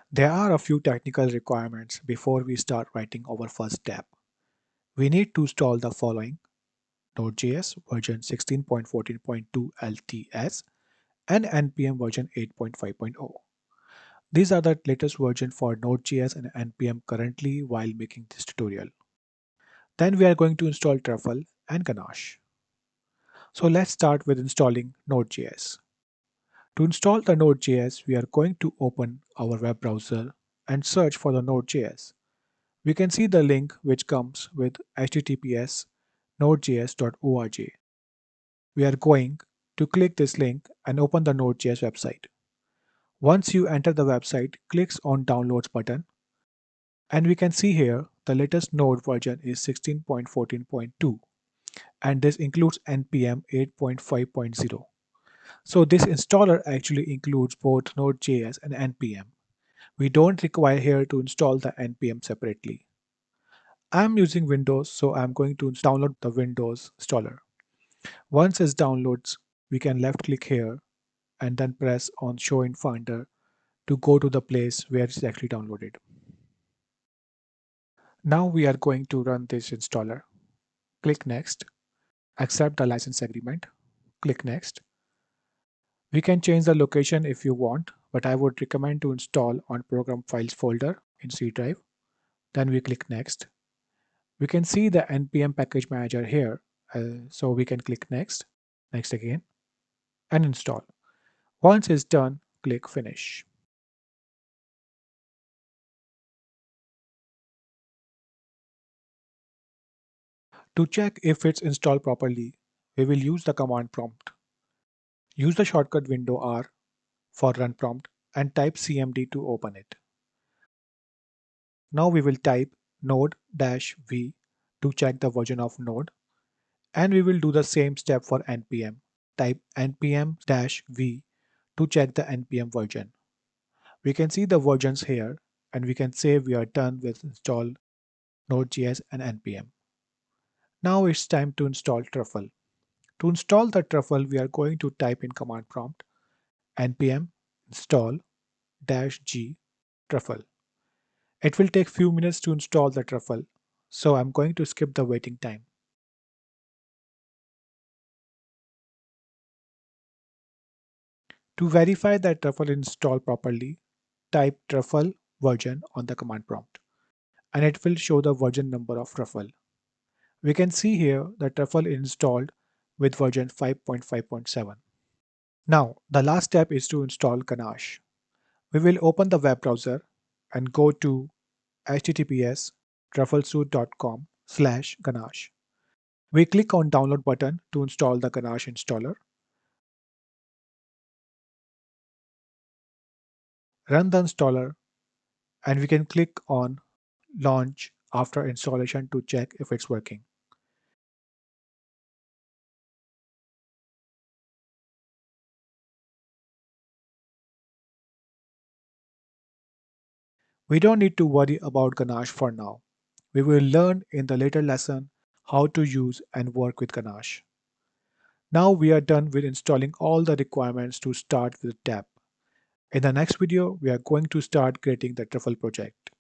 There are a few technical requirements before we start writing our first DApp. We need to install the following: Node.js version 16.14.2 LTS and NPM version 8.5.0. These are the latest version for Node.js and NPM currently while making this tutorial. Then we are going to install Truffle and Ganache. So let's start with installing Node.js. To install the Node.js, we are going to open our web browser and search for the Node.js. We can see the link which comes with https nodejs.org. We are going to click this link and open the Node.js website. Once you enter the website, click on Downloads button, and we can see here the latest Node version is 16.14.2, and this includes NPM 8.5.0. So this installer actually includes both Node.js and NPM. We don't require here to install the NPM separately. I'm using Windows, so I'm going to download the Windows installer. Once it downloads, we can left click here and then press on Show in Finder to go to the place where it's actually downloaded. Now we are going to run this installer. Click Next, accept the license agreement, click Next. We can change the location if you want, but I would recommend to install on Program Files folder in C drive. Then we click Next. We can see the NPM package manager here, so we can click Next, Next again, and install. Once it's done, click Finish. To check if it's installed properly, we will use the command prompt. Use the shortcut window R for run prompt and type cmd to open it. Now we will type node-v to check the version of Node, and we will do the same step for npm. Type npm-v to check the npm version. We can see the versions here, and we can say we are done with install Node.js and npm. Now it's time to install Truffle. To install the Truffle, we are going to type in command prompt npm install -g Truffle. It will take few minutes to install the Truffle, so I'm going to skip the waiting time. To verify that Truffle is installed properly, type Truffle version on the command prompt, and it will show the version number of Truffle. We can see here that Truffle is installed with version 5.5.7. Now, the last step is to install Ganache. We will open the web browser and go to https trufflesuite.com/Ganache. We click on download button to install the Ganache installer. Run the installer, and we can click on launch after installation to check if it's working. We don't need to worry about Ganache for now. We will learn in the later lesson how to use and work with Ganache. Now we are done with installing all the requirements to start with DApp. In the next video, we are going to start creating the Truffle project.